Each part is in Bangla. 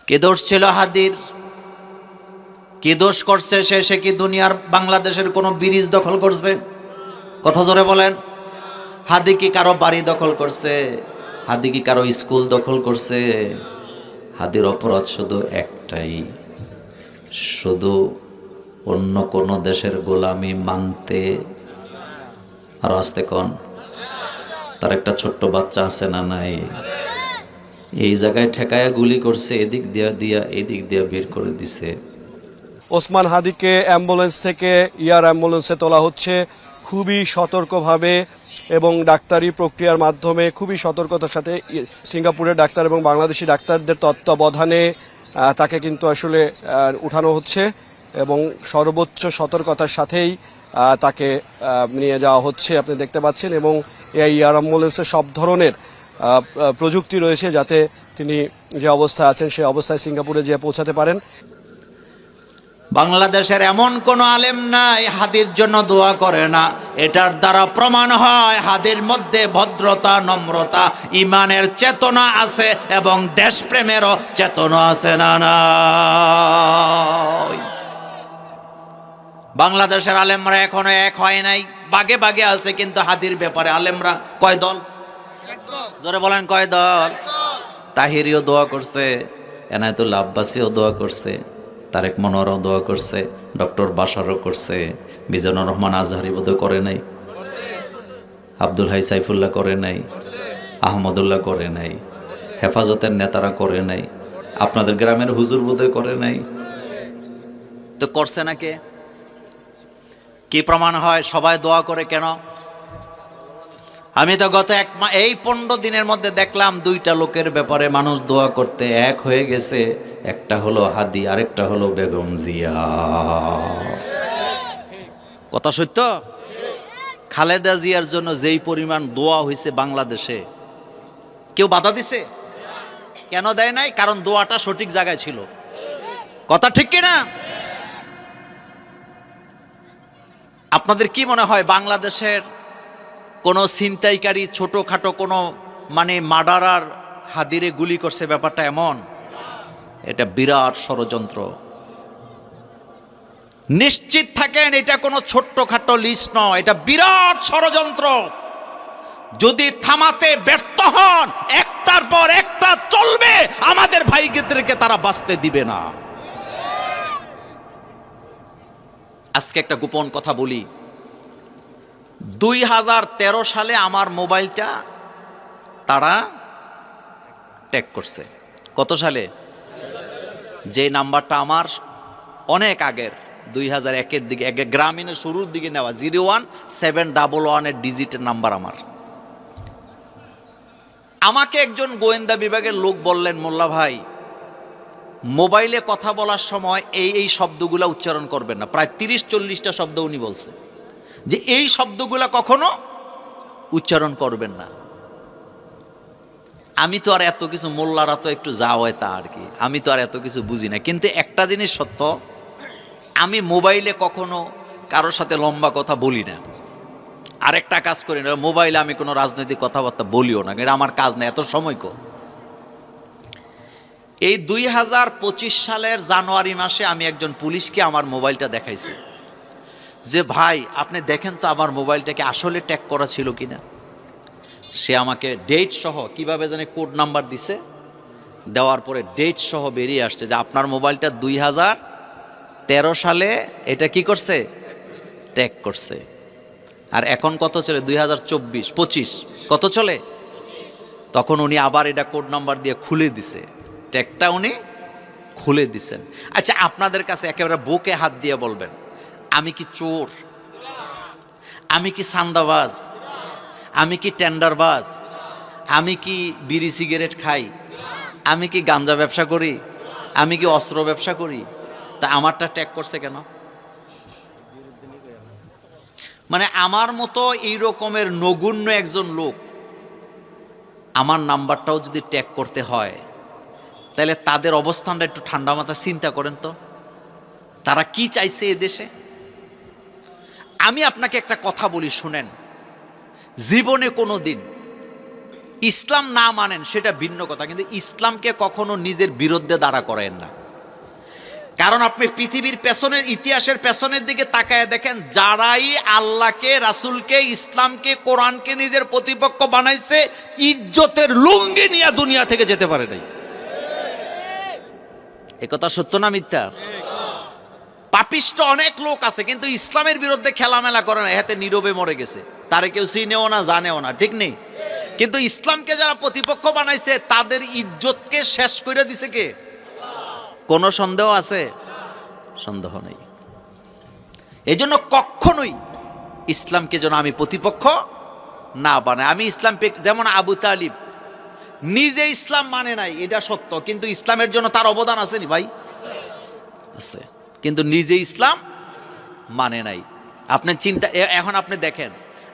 কি দোষ ছিল হাদির? কি দোষ করছে সে কি দুনিয়ার বাংলাদেশের কোনো ব্রিজ দখল করছে? কথা জোরে বলেন। হাদি কি কারো বাড়ি দখল করছে? হাদি কি কারো স্কুল দখল করছে? হাদির অপরাধ শুধু একটাই, শুধু অন্য কোন দেশের গোলামি মানতে। আর আসতে কোন তার একটা ছোট্ট বাচ্চা আছে না নাই? এই জায়গায় ঠেকায়া গুলি করছে, এদিক দিয়া এদিক দিয়া বের করে দিছে। ওসমান হাদিকে অ্যাম্বুলেন্স থেকে এয়ার অ্যাম্বুলেন্সে তোলা হচ্ছে খুবই সতর্কভাবে এবং ডাক্তারি প্রক্রিয়ার মাধ্যমে খুবই সতর্কতার সাথে। সিঙ্গাপুরের ডাক্তার এবং বাংলাদেশি ডাক্তারদের তত্ত্বাবধানে তাকে কিন্তু আসলে উঠানো হচ্ছে এবং সর্বোচ্চ সতর্কতার সাথেই তাকে নিয়ে যাওয়া হচ্ছে, আপনি দেখতে পাচ্ছেন। এবং এই এয়ার অ্যাম্বুলেন্সে সব ধরনের প্রযুক্তি রয়েছে যাতে তিনি যে অবস্থায় আছেন সেই অবস্থায় সিঙ্গাপুরে যেয়ে পৌঁছাতে পারেন। বাংলাদেশের এমন কোন আলেম নাই হাদির জন্য দোয়া করে না। এটার দ্বারা প্রমাণ হয় হাদির মধ্যে ভদ্রতা, নম্রতা, ইমানের চেতনা আছে এবং দেশপ্রেমেরও চেতনা আছে না নাই? বাংলাদেশের আলেমরা এখনো এক হয় নাই, বাগে বাগে আছে, কিন্তু হাদির ব্যাপারে আলেমরা কয় দল? জোরে বলেন, কয় দল? তাহিরিও দোয়া করছে, এনায়েতুল্লাহ আব্বাসীও দোয়া করছে, তারেক মনোয়ারও দোয়া করছে, ডক্টর বাশারও করছে, মিজানুর রহমান আজহারি বোধহয় করে নাই, আব্দুল হাই সাইফুল্লাহ করে নাই, আহমদুল্লাহ করে নাই, হেফাজতের নেতারা করে নাই, আপনাদের গ্রামের হুজুর বোধহয় করে নাই। তো করছে না কে? কি প্রমাণ হয় সবাই দোয়া করে কেন? আমি তো গত এই 15 দিনের মধ্যে দেখলাম 2টা লোকের ব্যাপারে মানুষ দোয়া করতে এক হয়ে গেছে। একটা হলো হাদি, আরেকটা হলো বেগম জিয়া। কথা সত্য? খালেদা জিয়ার জন্য যেই পরিমাণ দোয়া হয়েছে বাংলাদেশে, কেউ বাধা দিছে? কেন দেয় নাই? কারণ দোয়াটা সঠিক জায়গায় ছিল। কথা ঠিক কিনা? আপনাদের কি মনে হয় বাংলাদেশের কোন ছিনতাইকারী, ছোটখাটো কোনো মার্ডারার হাদিরে গুলি করছে ব্যাপারটা এমন? এটা বিরাট ষড়যন্ত্র। নিশ্চিত থাকেন এটা কোনো ছোট্টখাটো লিস্ট নয়, এটা বিরাট ষড়যন্ত্র। যদি থামাতে ব্যর্থ হন, একটার পর একটা চলবে, আমাদের ভাইদেরকে তারা বাঁচতে দিবে না। আজকে একটা গোপন কথা বলি। 2013 সালে আমার মোবাইলটা তারা ট্যাগ করছে। কত সালে? যে নাম্বারটা আমার অনেক আগের, 2001-এর দিকে, গ্রামীণের শুরুর দিকে নেওয়া 01711 এর ডিজিটের নাম্বার আমার। আমাকে একজন গোয়েন্দা বিভাগের লোক বললেন, মোল্লা ভাই, মোবাইলে কথা বলার সময় এই শব্দগুলো উচ্চারণ করবেন না। প্রায় 30-40টা শব্দ উনি বলছে যে এই শব্দগুলো কখনো উচ্চারণ করবেন না। আমি তো আর এত কিছু, মোল্লারা তো একটু যা হয় তা আর কি, আমি তো আর এত কিছু বুঝি না। কিন্তু একটা জিনিস সত্য, আমি মোবাইলে কখনো কারোর সাথে লম্বা কথা বলি না। আরেকটা কাজ করি না, মোবাইলে আমি কোনো রাজনৈতিক কথাবার্তা বলিও না, এটা আমার কাজ না, এত সময় কো। এই 2025 সালের জানুয়ারি মাসে আমি একজন পুলিশকে আমার মোবাইলটা দেখাইছি যে ভাই আপনি দেখেন তো আমার মোবাইলটাকে আসলে ট্যাগ করা ছিল কিনা। সে আমাকে ডেট সহ, কিভাবে জানে কোড নাম্বার দিছে, দেওয়ার পরে ডেট সহ বেরিয়ে আসছে যে আপনার মোবাইলটা 2013 সালে এটা কি করছে, ট্যাগ করছে। আর এখন কত চলে? 2024-25 কত চলে? তখন উনি আবার এটা কোড নাম্বার দিয়ে খুলে দিছে, ট্যাগটা উনি খুলে দিছেন। আচ্ছা, আপনাদের কাছে একেবারে বুকে হাত দিয়ে বলবেন, আমি কি চোর? আমি কি সান্দাবাজ? আমি কি টেন্ডারবাজ? আমি কি বিড়ি সিগারেট খাই? আমি কি গাঞ্জা ব্যবসা করি? আমি কি অস্ত্র ব্যবসা করি? তা আমারটা ট্যাগ করছে কেন? আমার মতো এই রকমের নগণ্য একজন লোক আমার নাম্বারটাও যদি ট্যাগ করতে হয়, তাহলে তাদের অবস্থানটা একটু ঠান্ডা মাথায় চিন্তা করেন তো, তারা কি চাইছে এ দেশে। আমি আপনাকে একটা কথা বলি, শুনেন। জীবনে কোনো দিন ইসলাম না মানেন সেটা ভিন্ন কথা, কিন্তু ইসলামকে কখনো নিজের বিরুদ্ধে দাঁড়া করেন না। কারণ আপনি পৃথিবীর পেছনের ইতিহাসের পেছনের দিকে তাকায় দেখেন, যারাই আল্লাহকে, রাসূলকে, ইসলামকে, কোরআনকে নিজের প্রতিপক্ষ বানাইছে, ইজ্জতের লুঙ্গি নিয়ে দুনিয়া থেকে যেতে পারে নাই। একথা সত্য না মিথ্যা? পাপিষ্ট অনেক লোক আছে কিন্তু ইসলামের বিরুদ্ধে খেলামেলা করে না, এতে নীরবে মরে গেছে, তারে কেউ চিনেও না, জানেও না, ঠিক নেই? কিন্তু ইসলামকে যারা প্রতিপক্ষ বানাইছে তাদের ইজ্জতকে শেষ করে দিছে কে? কোনো সন্দেহ আছে? সন্দেহ নেই। এই জন্য কখনোই ইসলামকে যেন আমি প্রতিপক্ষ না বানাই। আমি ইসলাম, যেমন আবু তালিব নিজে ইসলাম মানে নাই, এটা সত্য, কিন্তু ইসলামের জন্য তার অবদান আছে নি ভাই? আছে, কিন্তু নিজে ইসলাম মানে নাই। আপনি চিন্তা, এখন আপনি দেখেন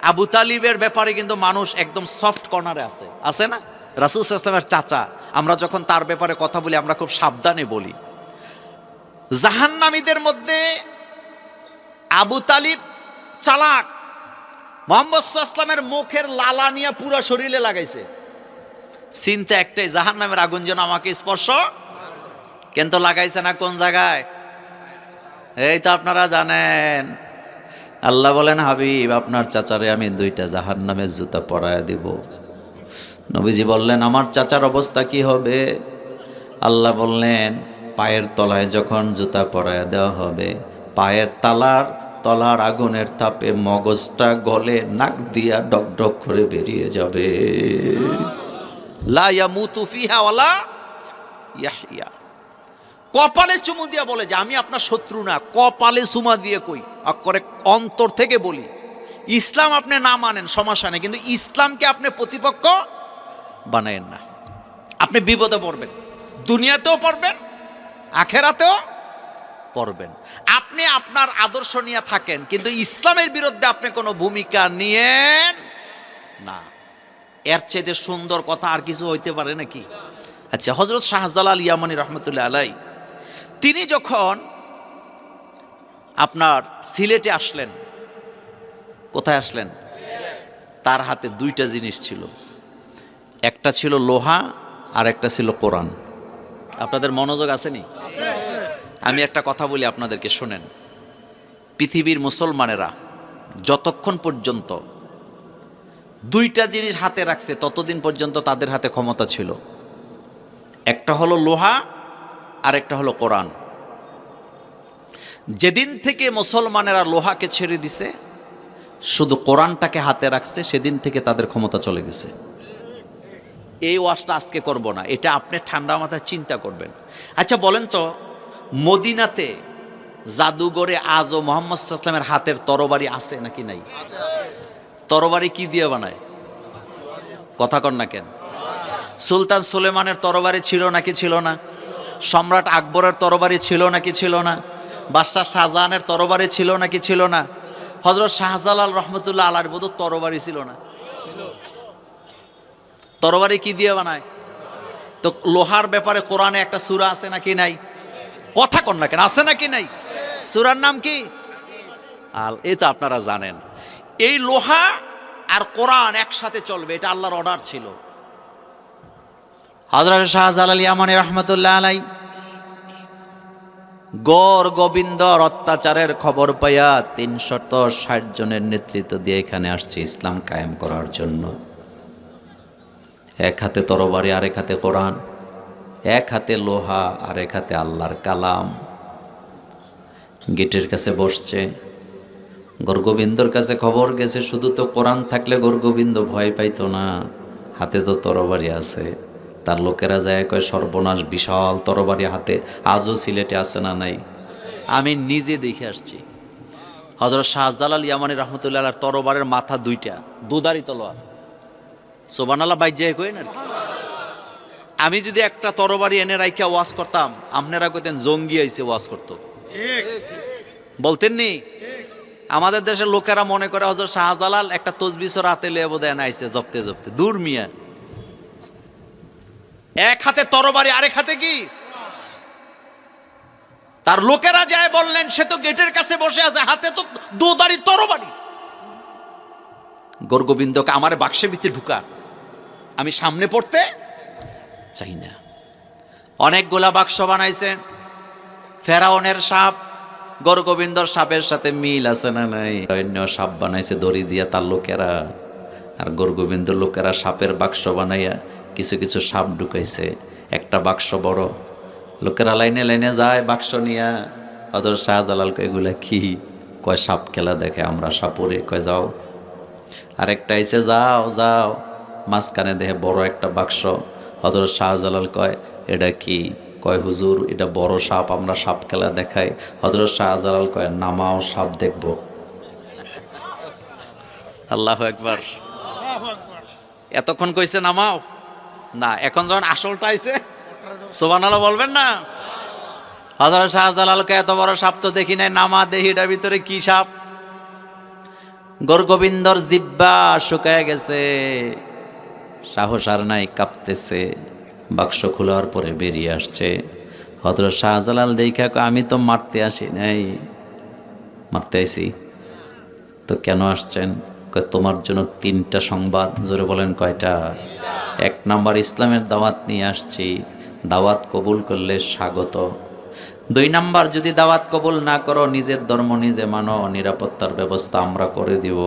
আবু তালিবের ব্যাপারে কিন্তু মানুষ একদম সফট কর্নারে আছে, আছে না? রাসূল সাল্লাল্লাহু আলাইহি ওয়াসাল্লামের চাচা, আমরা যখন তার ব্যাপারে কথা বলি আমরা খুব সাবধানে বলি। জাহান্নামীদের মধ্যে আবু তালিব চালাক, মুহাম্মদ সাল্লাল্লাহু আলাইহি ওয়াসাল্লামের মুখের লালা নিয়ে পুরো শরীরে লাগাইছে, চিন্তা একটাই, জাহান্নামের আগুন যেন আমাকে স্পর্শ, কিন্তু লাগাইছে না কোন জায়গায়? এই তো আপনারা জানেন, আল্লাহ বলেন, হাবিব আপনার চাচারে আমি 2টা জাহান্নামের জুতা পরায় দিব। নবীজি বললেন, আমার চাচার অবস্থা কি হবে? আল্লাহ বললেন, পায়ের তলায় যখন জুতা পরায় দেওয়া হবে, পায়ের তলার আগুনের তাপে মগজটা গলে নাক দিয়া ডকডক করে বেরিয়ে যাবে। লা ইয়ামুতু ফিহা ওয়ালা ইয়াহইয়া। কপালে চুমু দিয়া বলে যে আমি আপনার শত্রু না, কপালে চুমা দিয়ে কই, অক্ষরে অন্তর থেকে বলি, ইসলাম আপনি না মানেন সমস্যা নেই, কিন্তু ইসলামকে আপনি প্রতিপক্ষ বানায়েন না। আপনি বিপদে পড়বেন, দুনিয়াতেও পড়বেন, আখেরাতেও পড়বেন। আপনি আপনার আদর্শ নিয়ে থাকেন, কিন্তু ইসলামের বিরুদ্ধে আপনি কোনো ভূমিকা নিয়েন না। এর চেয়ে সুন্দর কথা আর কিছু হইতে পারে নাকি? আচ্ছা, হযরত শাহজালাল ইয়ামানী রহমতুল্লাহ আলাই, তিনি যখন আপনার সিলেটে আসলেন, কোথায় আসলেন? তার হাতে 2টা জিনিস ছিল, একটা ছিল লোহা আর একটা ছিল কোরআন। আপনাদের মনোযোগ আসেনি? আমি একটা কথা বলি আপনাদেরকে, শোনেন। পৃথিবীর মুসলমানেরা যতক্ষণ পর্যন্ত 2টা জিনিস হাতে রাখছে ততদিন পর্যন্ত তাদের হাতে ক্ষমতা ছিল। একটা হলো লোহা আর একটা হলো কোরআন। যেদিন থেকে মুসলমানেরা লোহাকে ছেড়ে দিছে, শুধু কোরআনটাকে হাতে রাখছে, সেদিন থেকে তাদের ক্ষমতা চলে গেছে। এই ওয়াজটা আজকে করব না, এটা আপনি ঠান্ডা মাথায় চিন্তা করবেন। আচ্ছা বলেন তো, মদিনাতে জাদুঘরে আজও মুহাম্মদ সাল্লাল্লাহু আলাইহি ওয়াসাল্লামের হাতের তরবারি আছে নাকি নাই? তরবারি কি দিয়ে বানায়? কথা কন না কেন? সুলতান সুলেমানের তরবারি ছিল নাকি ছিল না? সম্রাট আকবরের তরবারি ছিল নাকি ছিল না? বাদশাহ শাহজাহানের তরবারি ছিল নাকি ছিল না? হযরত শাহজালাল রহমতুল্লাহ আলাইহির বোধ তরবারি ছিল না? তরবারি কি দিয়ে বানায়? তো লোহার ব্যাপারে কোরআনে একটা সূরা আছে নাকি নাই? কথা কন না কেন, আছে নাকি নাই? সূরার নাম কি? এই তো আপনারা জানেন। এই লোহা আর কোরআন একসাথে চলবে, এটা আল্লাহর অর্ডার ছিল। হযরত শাহজালাল ইয়ামানী রহমতুল্লাহ আলাইহি গৌর গোবিন্দর অত্যাচারের খবর পাইয়া 360 জনের নেতৃত্ব দিয়ে এখানে আসছে ইসলাম কায়েম করার জন্য। এক হাতে তরবারি, আরেক হাতে কোরআন, এক হাতে লোহা আর এক হাতে আল্লাহর কালাম। গেটের কাছে বসছে, গৌরগোবিন্দর কাছে খবর গেছে, শুধু তো কোরআন থাকলে গৌরগোবিন্দ ভয় পাইতো না, হাতে তো তরবারি আছে। তার লোকেরা যায় কয়, সর্বনাশ, বিশাল তরবারি হাতে, আজও সিলেটে আছে না নাই? আমি নিজে দেখে আসছি। হযরত শাহজালাল ইয়ামানী রহমতুল্লাহ আলাইহির তরবারের মাথা 2টা, দুধারি তলোয়ার। সুবহানাল্লাহ বাইজে কই না? আমি যদি একটা তরবারি এনে রাইখা ওয়াজ করতাম, আপনারা কইতেন জঙ্গি আইছে ওয়াজ করতো, বলতেন নি? আমাদের দেশের লোকেরা মনে করে হযরত শাহজালাল একটা তসবিহ রাতে লিয়ে বোধহয় আইছে জপতে জপতে। দূর মিয়া, এক হাতে তরবারি আরেক হাতে কি? তার লোকেরা যায় বললেন, সে তো গেটের কাছে বসে আছে, হাতে তো দুধারি তরবারি। গৌরগোবিন্দকে আমার বাক্সের ভিতরে ঢুকা, আমি সামনে পড়তে চাই না। অনেকগুলা বাক্স বানাইছে। ফেরাউনের সাপ গরগোবিন্দর সাপের সাথে মিল আছে না নাই? অন্য সাপ বানাইছে দড়ি দিয়া তার লোকেরা, আর গরগোবিন্দর লোকেরা সাপের বাক্স বানাইয়া কিছু কিছু সাপ ঢুকাইছে। একটা বাক্স বড়, লোকেরা লাইনে লাইনে যায় বাক্স নিয়া। হযরত শাহজালাল কয় এগুলা কি? কয় সাপ খেলা দেখে আমরা সাপুরে। কয় যাও। আরেকটা আইছে যাও যাও, মাঝখানে দেখে বড় একটা বাক্স। হযরত শাহজালাল কয় এটা কি? কয় হুজুর এটা বড় সাপ, আমরা সাপ খেলা দেখাই। হযরত শাহজালাল কয় নামাও সাপ দেখব। আল্লাহু আকবার। এতক্ষণ কইছে নামাও না, এখন যখন আসলটা আইছে সুবহানাল্লাহ বলবেন না? হযরত শাহজালালকে এত বড় সাপ তো দেখি নাই, নামা দেখি এটার ভিতরে কি সাপ। গরগোবিন্দর জিহ্বা শুকায় গেছে, সাহস আর নাই, কাঁপতেছে। বাক্স খোলার পরে বেরিয়ে আসছে। হযরত শাহজালাল দেখা কয় আমি তো মারতে আসি নাই। মারতে আইছি তো কেন আসছেন? কয় তোমার জন্য 3টা সংবাদ। জোরে বলেন কয়টা? 1 নাম্বার ইসলামের দাওয়াত নিয়ে আসছি, দাওয়াত কবুল করলে স্বাগত। 2 নাম্বার যদি দাওয়াত কবুল না করো নিজের ধর্ম নিজে মানো, নিরাপত্তার ব্যবস্থা আমরা করে দিব।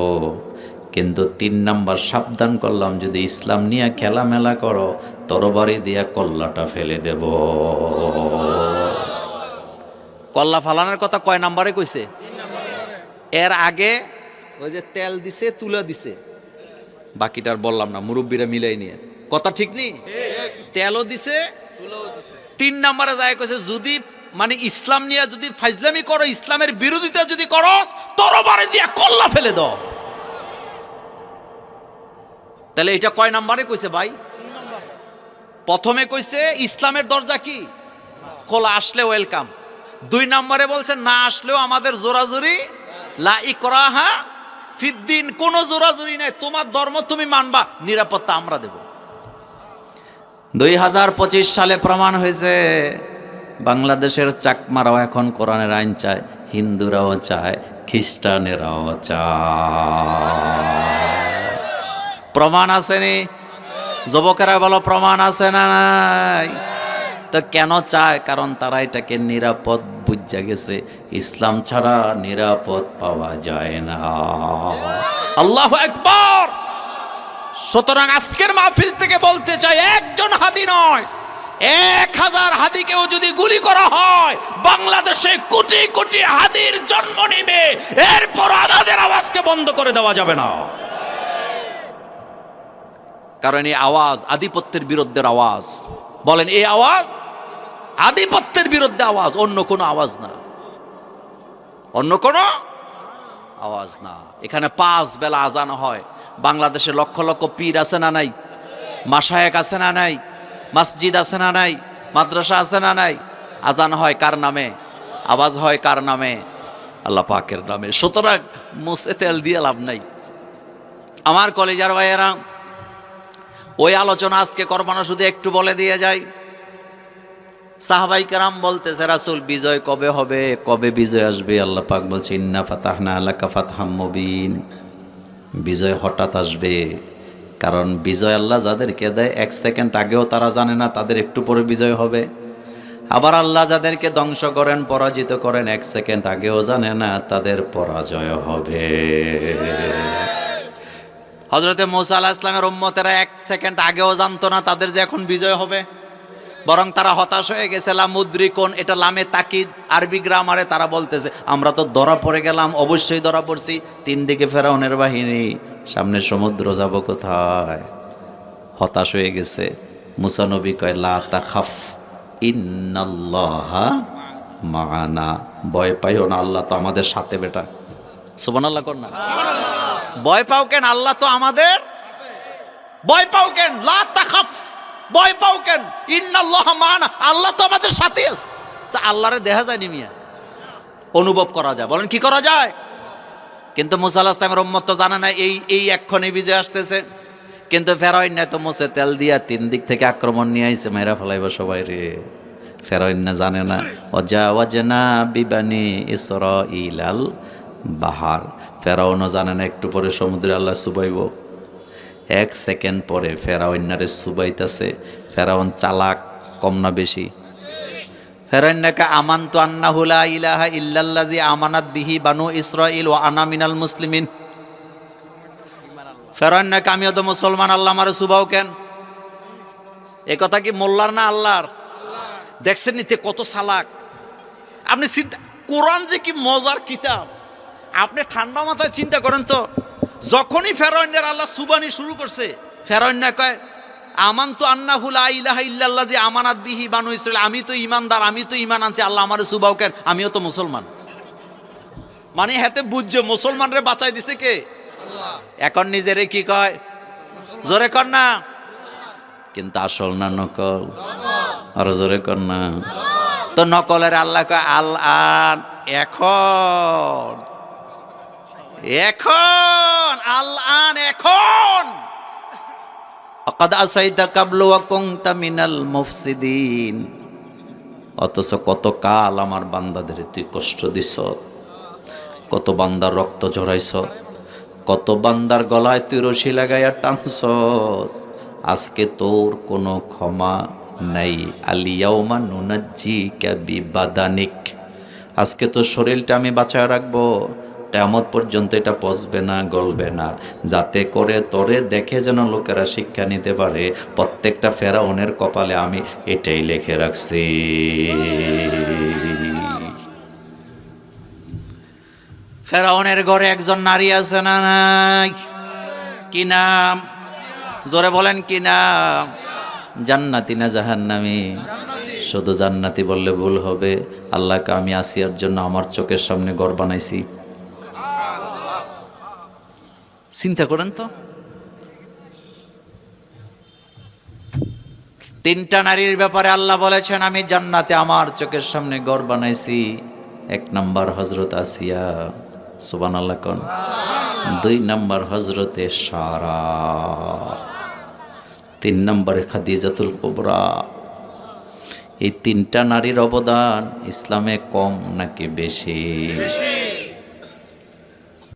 কিন্তু 3 নাম্বার সাবধান করলাম যদি ইসলাম নিয়ে খেলামেলা করো তরবারি দিয়া কল্লাটা ফেলে দেব। কল্লা ফালানোর কথা কয় নাম্বারে কইছে? এর আগে ওই যে তেল দিছে তুলা দিছে, বাকিটার বললাম না, মুরব্বীরা মিলাই নিয়ে। কথা ঠিক নেই? তেলও দিছে 3 নাম্বারে যায় কইছে যদি মানে ইসলাম নিয়ে যদি ফাইজলামি করো, ইসলামের বিরোধিতা যদি করো তরবারি দিয়া কল্লা ফেলে দাও। তাহলে এটা কয় নাম্বারে কইছে ভাই? প্রথমে কইছে ইসলামের দরজা কি খোলা, আসলে ওয়েলকাম। 2 নাম্বারে বলছে না আসলেও আমাদের জোরাজুরি, লা ইকরাহা ফিদ্দিন, কোনো জোরাজুরি নাই, তোমার ধর্ম তুমি মানবা, নিরাপত্তা আমরা দেব। 2025 সালে প্রমাণ হয়েছে বাংলাদেশের চাকমারাও এখন কোরআনের আইন চায়, হিন্দুরাও চায়, খ্রিস্টানেরাও চায়। প্রমাণ আসেনি? যুবকেরা বলো প্রমাণ আছে না নাই? তো কেন চায়? কারণ তারা এটাকে নিরাপদ বুঝা গেছে, ইসলাম ছাড়া নিরাপদ পাওয়া যায় না। আল্লাহু আকবার। সুতরাং আজকের মাহফিল থেকে বলতে চাই একজন হাদি নয়, 1000 হাদিকেও যদি গুলি করা হয় বাংলাদেশে কোটি কোটি হাদির জন্ম নিবে, এরপর আমাদের আওয়াজকে বন্ধ করে দেওয়া যাবে না। কারণ এই আওয়াজ আধিপত্যের বিরুদ্ধে আওয়াজ। বলেন এই আওয়াজ আধিপত্যের বিরুদ্ধে আওয়াজ, অন্য কোনো আওয়াজ না, অন্য কোনো আওয়াজ না। এখানে 5 বেলা আজান হয়। বাংলাদেশে লক্ষ লক্ষ পীর আছে না নাই? মাশায়েখ আছে না নাই? মসজিদ আছে না নাই? মাদ্রাসা আছে না নাই? আজান হয় কার নামে? আওয়াজ হয় কার নামে? আল্লাহ পাকের নামে। সুতরাং মুছে তেল দিয়ে লাভ নাই। আমার কলেজার ভাইয়েরা, ওই আলোচনা আজকে করবো না, শুধু একটু বলে দিয়ে যাই। সাহাবাই কেরাম বলতেছে রাসূল বিজয় কবে হবে, কবে বিজয় আসবে? আল্লাহ পাক বলছে ইন্না ফাতাহনা লাকা ফাতহাম মুবিন, বিজয় হঠাৎ আসবে। কারণ বিজয় আল্লাহ যাদেরকে দেয় 1 সেকেন্ড আগেও তারা জানে না তাদের একটু পরে বিজয় হবে। আবার আল্লাহ যাদেরকে ধ্বংস করেন, পরাজিত করেন, 1 সেকেন্ড আগেও জানে না তাদের পরাজয় হবে। হযরতে মূসা আলাইহিস সালামের উম্মতেরা 1 সেকেন্ড আগেও জানতো না তাদের যে এখন বিজয় হবে, বরং তারা হতাশ হয়ে গেছে। লামুদ্রিকুন, এটা লামে তাকিদ, আরবি গ্রামারে তারা বলতেছে আমরা তো ধরা পড়ে গেলাম, অবশ্যই ধরা পড়ছি। 3 দিকে ফেরাউনের বাহিনী, সামনে সমুদ্র, যাব কোথায়? হতাশ হয়ে গেছে। মূসা নবী কয় লা তাখাফ ইন্নাল্লাহা মাআনা, ভয় পাইও না, আল্লাহ তো আমাদের সাথে। বেটা সুবহানাল্লাহ কর না। ভয় পাও কেন? আল্লাহ তো আমাদের। ভয় পাও কেন? লা তাখাফ, ভয় পাও কেন? ইন্নাল্লাহা মাআনা, আল্লাহ তো আমাদের সাথে আছে। তা আল্লাহরে দেখা যায় নি মিয়া? অনুভব করা যায়। বলেন কি করা যায়? কিন্তু মূসা আলাইহিস সালামের উম্মত তো জানে না এই এক্ষণে বিজয় আসতেছে। কিন্তু ফেরাউন না তো মুছে তেল দিয়া 3 দিক থেকে আক্রমণ নিয়ে আইছে, মেরা ফেলাইব সবাই রে। ফেরাউন না জানে না ওয়াজাওয়াজনা বিবানি ইসরাঈলাল বাহার, ফেরাউনও জানে না একটু পরে সমুদ্রে আল্লাহ চুবাইব। এক সেকেন্ড পরে ফেরাউন্নারে সুবাইতাছে। ফেরাউন চালাক কম না বেশি? ফেরাউন্নাকে আমানতু আন্নাহু লা ইলাহা ইল্লাল্লাযী আমানাত বিহি বানু ইসরাঈল ওয়া আনা মিনাল মুসলিমিন। ফেরাউন্নাকে আমিও তো মুসলমান, আল্লাহ আমারে সুবাও কেন? এ কথা কি মোল্লার না আল্লাহর? দেখছেন নিতে কত চালাক আপনি। চিন্তা, কোরআন যে কি মজার কিতাব, আপনি ঠান্ডা মাথায় চিন্তা করেন তো। যখনই ফেরাউনের আল্লাহ সুবানি শুরু করছে, ফেরাউন্না কয় আমানতু আন্নাহু লা ইলাহা ইল্লাল্লাযী আমানাত বিহি বানু ইসরাঈল, আমি তো ঈমানদার, আমি তো ঈমান আনছি, আল্লাহ আমারে সুবাও কেন? আমিও তো মুসলমান। মানে হাতে বুঝছে মুসলমানরে বাঁচাই দিছে কে? আল্লাহ। এখন নিজেরে কি কয়? জোরে কর না। কিন্তু আসল না নকল? আরো জোরে কর না। তো নকলের আল্লাহ কয় আল আন, এখন এখন আল আন, এখন আকাদ আসাইতা কাবলু ওয়া কুনতা মিনাল মুফসিদিন। অথচ কত কাল আমার বান্দাদের তুই কষ্ট দিছ, কত বান্দার রক্ত ঝরাইছ, কত বান্দার গলায় তুই রশি লাগাইয়া টানছস। আজকে তোর কোনো ক্ষমা নাই। আলিয়াউমা নুনাজ্জিকা বিবাদানিক, আজকে তোর শরীরটা আমি বাঁচায় রাখবো, কিয়ামত পর্যন্ত এটা পচবে না, গলবে না, যাতে করে তোরে দেখে যেন লোকেরা শিক্ষা নিতে পারে। প্রত্যেকটা ফেরাউনের কপালে আমি এটাই লিখে রাখছি। ফেরাউনের ঘরে একজন নারী আছে না নাই? কি নাম? জোরে বলেন কি নাম? জান্নাতি না জাহান্নামী? শুধু জান্নাতি বললে ভুল হবে। আল্লাহকে আমি আসিয়ার জন্য আমার চোখের সামনে ঘর বানাইছি। চিন্তা করেন তো, তিনটা নারীর ব্যাপারে আল্লাহ বলেছেন আমি জান্নাতে আমার চোখের সামনে ঘর বানাইছি। এক নাম্বার হযরত আসিয়া, সুবহানাল্লাহ কোন। দুই নাম্বার হযরতে সারা, তিন নম্বরে খাদিজাতুল কুবরা। এই তিনটা নারীর অবদান ইসলামে কম নাকি বেশি?